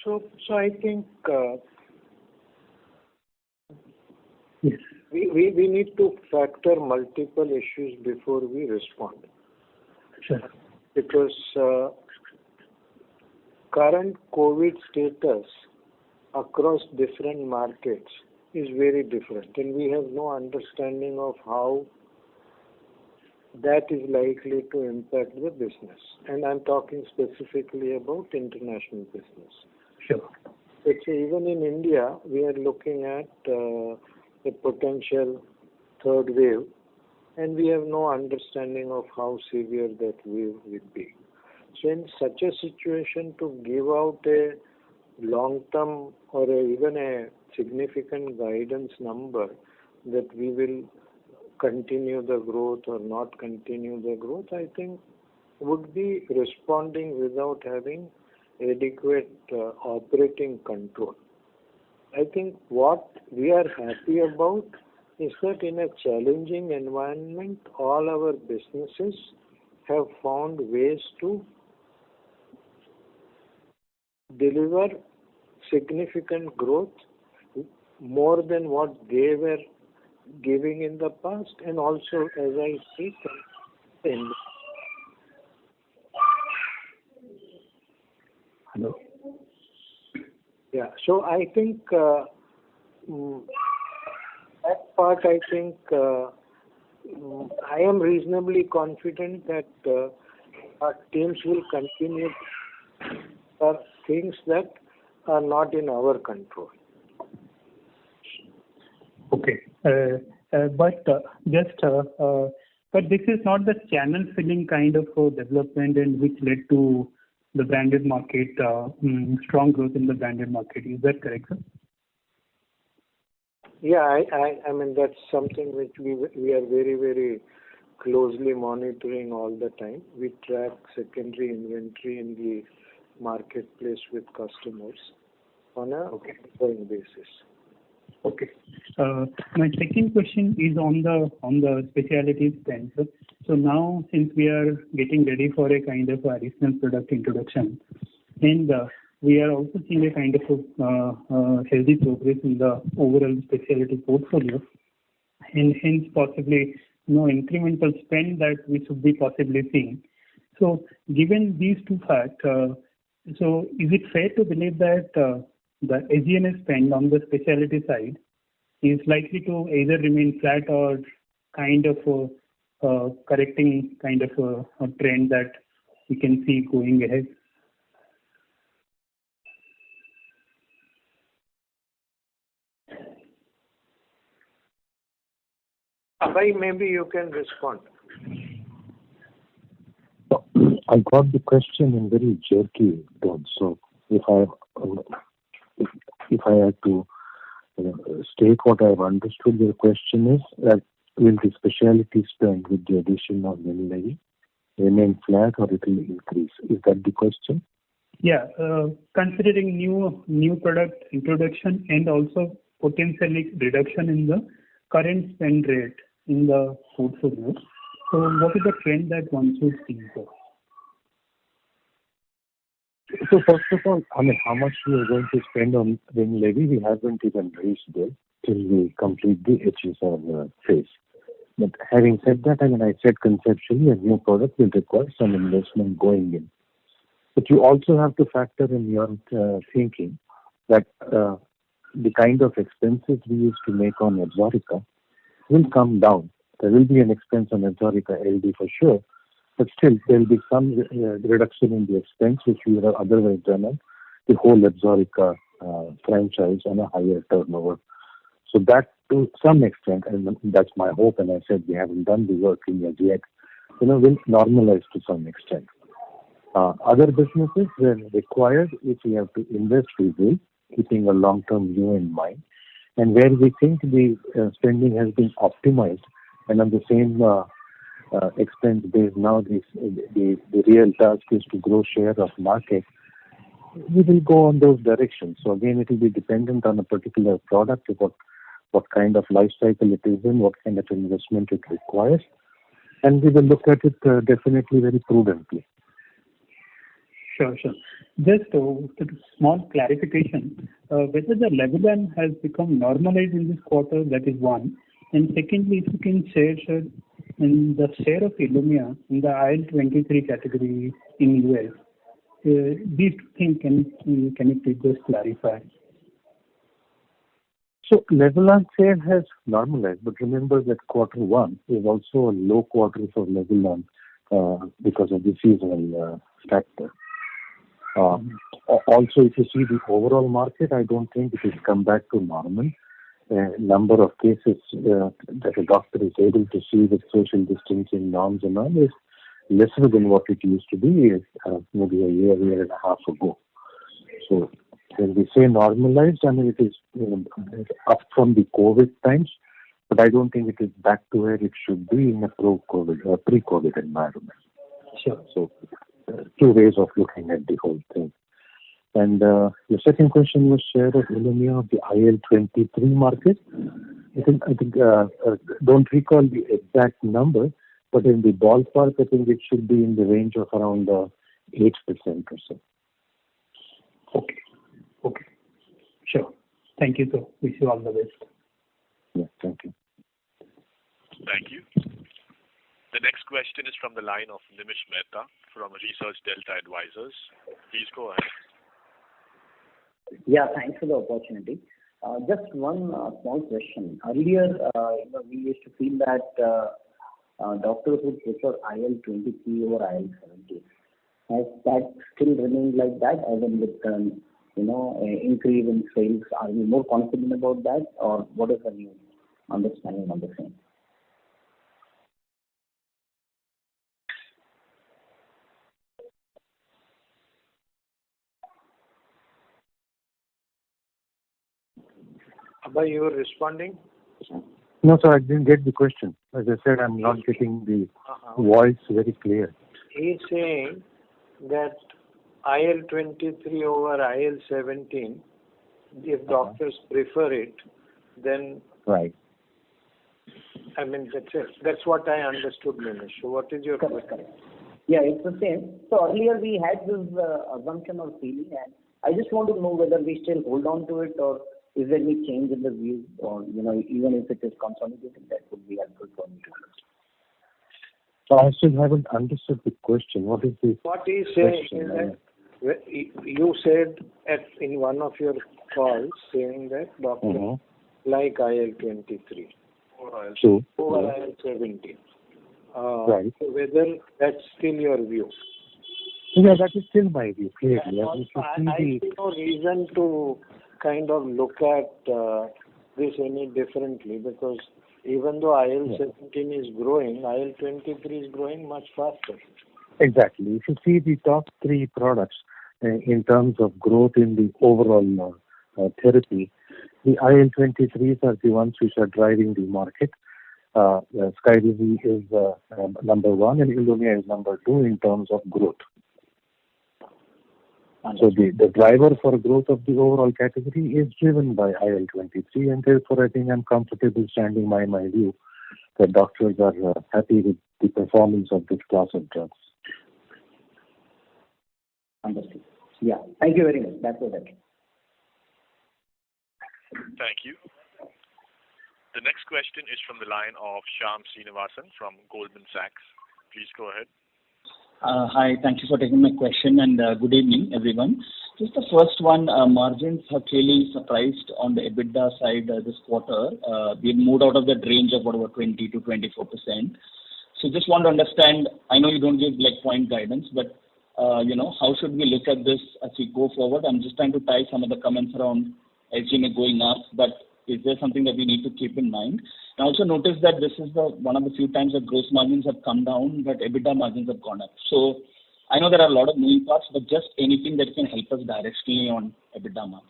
So I think yes. we need to factor multiple issues before we respond. Sure. Because current COVID status across different markets is very different, and we have no understanding of how that is likely to impact the business. And I'm talking specifically about international business. Sure. Let's say even in India, we are looking at a potential third wave, and we have no understanding of how severe that wave will be. So in such a situation, to give out a long-term or even a significant guidance number that we will continue the growth or not continue the growth, I think would be responding without having adequate operating control. I think what we are happy about is that in a challenging environment, all our businesses have found ways to deliver significant growth more than what they were giving in the past, and also, as I speak, Hello. Yeah, so I think that part, I think I am reasonably confident that our teams will continue for things that are not in our control. Okay, but this is not the channel filling kind of development and which led to the branded market, strong growth in the branded market. Is that correct, sir? Yeah, I mean, that's something which we are very, very closely monitoring all the time. We track secondary inventory in the marketplace with customers on a ongoing basis. Okay. My second question is on the specialty spend. So now, since we are getting ready for a kind of additional product introduction, and we are also seeing a kind of healthy progress in the overall specialty portfolio, and hence possibly no incremental spend that we should be possibly seeing. So, given these two facts, so is it fair to believe that the SG&A spend on the specialty side is likely to either remain flat or kind of correcting kind of a trend that we can see going ahead? Abhay, maybe you can respond. I got the question in very jerky tone. So if I had to state what I've understood, your question is that will the specialty spend with the addition of Winlevi remain flat or it will increase? Is that the question? Yeah, considering new product introduction and also potentially reduction in the current spend rate in the portfolio. So what is the trend that one should see for? So first of all, I mean, how much we are going to spend on Winlevi, we haven't even reached there till we complete the HSR phase. But having said that, I mean, I said conceptually a new product will require some investment going in. But you also have to factor in your thinking that the kind of expenses we used to make on Absorica will come down. There will be an expense on Absorica LD for sure, but still there will be some reduction in the expense which we would have otherwise done on the whole Absorica franchise on a higher turnover. So that to some extent, and that's my hope, and I said we haven't done the work in as yet, will normalize to some extent. Other businesses, when required, if we have to invest, we will, keeping a long-term view in mind. And where we think the spending has been optimized, and on the same expense base now, the real task is to grow share of market, we will go on those directions. So again, it will be dependent on a particular product, what kind of life cycle it is in, what kind of investment it requires, and we will look at it definitely very prudently. Sure. Just a small clarification. Whether the Levulan has become normalized in this quarter, that is one. And secondly, if you can share, sir, in the share of Ilumya in the IL-23 category in US, these two things, can you please just clarify? So Levulan share has normalized, but remember that quarter one is also a low quarter for Levulan because of the seasonal factor. Also, if you see the overall market, I don't think it has come back to normal. Number of cases that a doctor is able to see with social distancing norms and all is lesser than what it used to be maybe a year and a half ago. So when we say normalized, I mean it is up from the COVID times, but I don't think it is back to where it should be in a pre-COVID environment. Sure. So two ways of looking at the whole thing. And the second question was share of Ilumya of the IL-23 market. I think don't recall the exact number, but in the ballpark, I think it should be in the range of around 8% or so. Okay. Sure. Thank you, sir. Wish you all the best. Yeah, thank you. Thank you. The next question is from the line of Nimish Mehta from Research Delta Advisors. Please go ahead. Yeah, thanks for the opportunity. Just one small question. Earlier, we used to feel that doctors would prefer IL-23 over IL-17. Has that still remained like that, as in with increase in sales? Are we more confident about that, or what is the new understanding on the same? Abhay, you were responding? No, sir, I didn't get the question. As I said, I'm not getting the voice very clear. He's saying that IL-23 over IL-17, if doctors prefer it, then... Right. I mean, that's it. That's what I understood, Nimish. So what is your question? Yeah, it's the same. So earlier we had this assumption or feeling, and I just want to know whether we still hold on to it, or is there any change in the view, or even if it is consolidated, that would be helpful for me to understand. So I still haven't understood the question. What is the What he's saying is that you said in one of your calls saying that doctors like IL-23 over IL-17. Right. So whether that's still your view? Yeah, that is still my view, clearly. I see no reason to kind of look at this any differently, because even though IL-17 is growing, IL-23 is growing much faster. Exactly. If you see the top three products in terms of growth in the overall therapy, the IL-23s are the ones which are driving the market. Skyrizi is number one, and Ilumya is number two in terms of growth. So the driver for growth of the overall category is driven by IL-23, and therefore I think I'm comfortable standing by my view that doctors are happy with the performance of this class of drugs. Understood. Yeah. Thank you very much. That was it. Thank you. The next question is from the line of Shyam Srinivasan from Goldman Sachs. Please go ahead. Hi, thank you for taking my question, and good evening, everyone. Just the first one, margins have clearly surprised on the EBITDA side this quarter. We've moved out of that range of whatever 20 to 24%. So just want to understand, I know you don't give point guidance, but how should we look at this as we go forward? I'm just trying to tie some of the comments around SG&A going up, but Is there something that we need to keep in mind? I also noticed that this is one of the few times that gross margins have come down, but EBITDA margins have gone up. So I know there are a lot of moving parts, but just anything that can help us directly on EBITDA margin.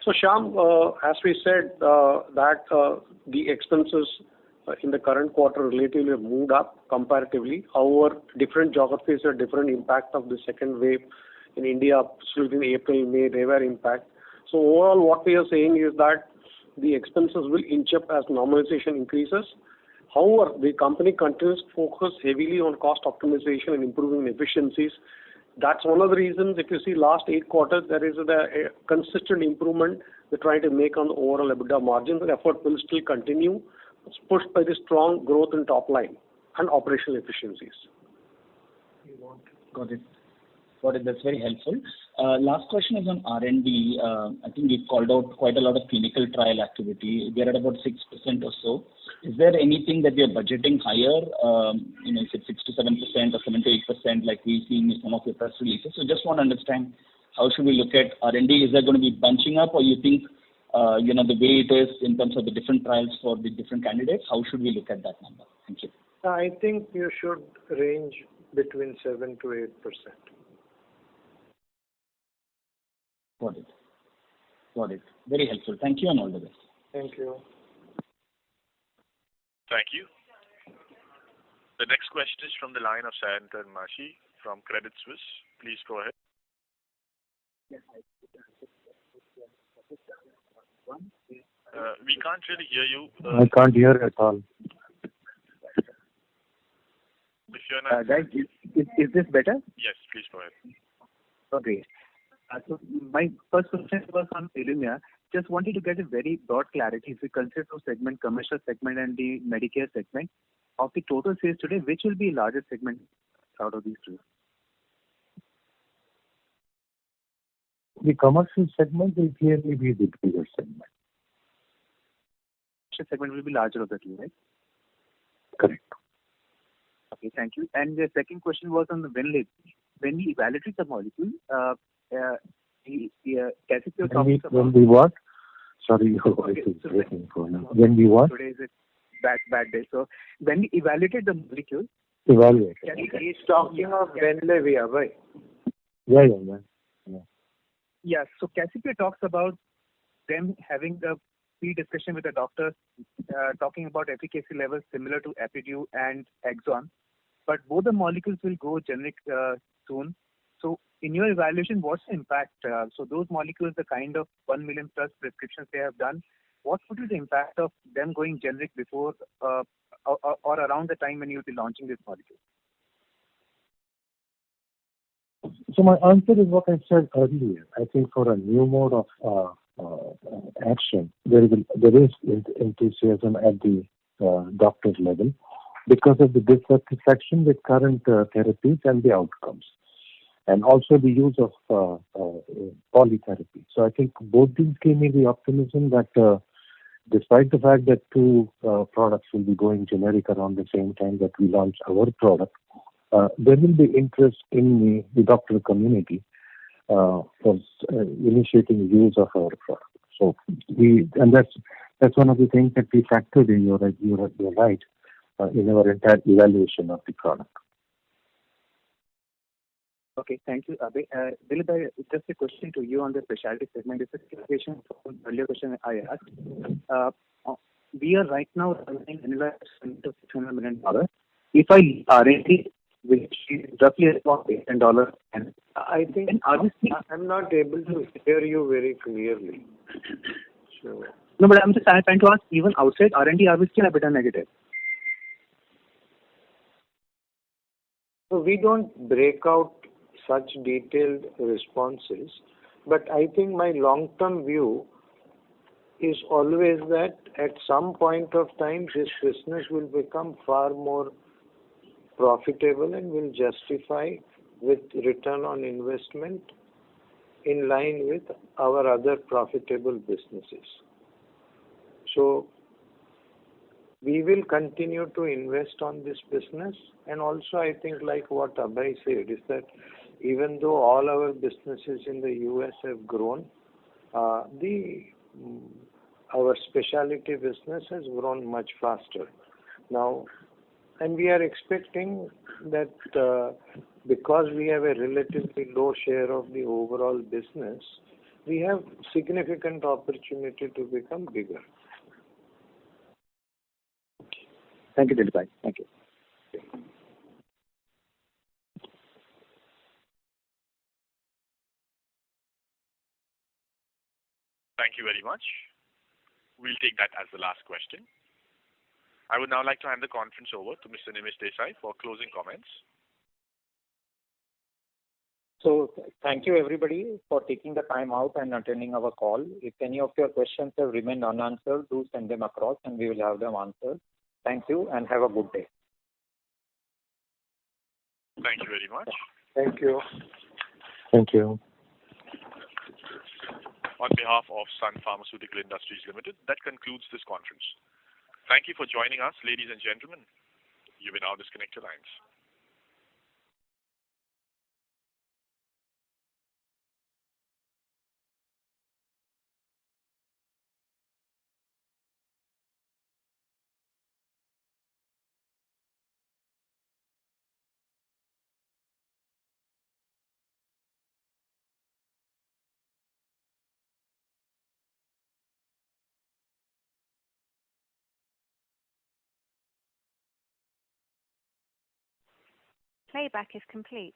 So Shyam, as we said, that the expenses in the current quarter relatively have moved up comparatively. However, different geographies have different impact of the second wave. In India, in April, May, they were impact. So overall, what we are saying is that the expenses will inch up as normalization increases. However, the company continues to focus heavily on cost optimization and improving efficiencies. That's one of the reasons, if you see last 8 quarters, there is a consistent improvement we're trying to make on the overall EBITDA margins. The effort will still continue. It's pushed by the strong growth in top line and operational efficiencies. Got it. That's very helpful. Last question is on R&D. I think we've called out quite a lot of clinical trial activity. We are at about 6% or so. Is there anything that we are budgeting higher? Is it 6 to 7% or 7 to 8% like we've seen in some of your press releases? So just want to understand how should we look at R&D? Is that going to be bunching up, or you think the way it is in terms of the different trials for the different candidates? How should we look at that number? Thank you. I think you should range between 7 to 8%. Got it. Very helpful. Thank you and all the best. Thank you. Thank you. The next question is from the line of Sayantan Mashi from Credit Suisse. Please go ahead. We can't really hear you. I can't hear at all. If you're not... Guys, is this better? Yes, please go ahead. Okay. So my first question was on ILUMYA. Just wanted to get a very broad clarity. If we consider two segment, commercial segment and the Medicare segment, of the total sales today, which will be largest segment out of these two? The commercial segment will clearly be the bigger segment. Commercial segment will be larger of the two, right? Correct. Okay, thank you. And the second question was on the WINLEVI. When we evaluated the molecule, Cassipure talks about... When we what? Sorry, your voice is breaking for me. When we what? Today is a bad day. So when we evaluated the molecule... Evaluated. He's talking of WINLEVI, Abhay. Yeah. Yeah, so Cassipure talks about them having a pre-discussion with the doctors, talking about efficacy levels similar to Epidu and Axon. But both the molecules will go generic soon. So in your evaluation, what's the impact? So those molecules, the kind of 1 million plus prescriptions they have done, what would be the impact of them going generic before or around the time when you'll be launching this molecule? So my answer is what I said earlier. I think for a new mode of action, there is enthusiasm at the doctor's level because of the dissatisfaction with current therapies and the outcomes, and also the use of polytherapy. So I think both these gave me the optimism that despite the fact that two products will be going generic around the same time that we launch our product, there will be interest in the doctor community for initiating use of our product. So that's one of the things that we factored in. You're right in our entire evaluation of the product. Okay, thank you, Abhay. Dilip, just a question to you on the specialty segment. It's a clarification from the earlier question I asked. We are right now running anywhere to $600 million. If I R&D, which is roughly about $8 million, and I think I'm not able to hear you very clearly. So. No, but I'm trying to ask, even outside R&D, are we still EBITDA negative? So we don't break out such detailed responses, but I think my long-term view is always that at some point of time this business will become far more profitable and will justify with return on investment in line with our other profitable businesses. So we will continue to invest on this business, and also I think like what Abhay said is that even though all our businesses in the US have grown, our specialty business has grown much faster. Now, and we are expecting that because we have a relatively low share of the overall business, we have significant opportunity to become bigger. Thank you, Dilip. Thank you. Thank you very much. We'll take that as the last question. I would now like to hand the conference over to Mr. Nimish Desai for closing comments. So thank you everybody for taking the time out and attending our call. If any of your questions have remained unanswered, do send them across and we will have them answered. Thank you and have a good day. Thank you very much. Thank you. Thank you. On behalf of Sun Pharmaceutical Industries Limited, that concludes this conference. Thank you for joining us, ladies and gentlemen. You may now disconnect your lines. Playback is complete.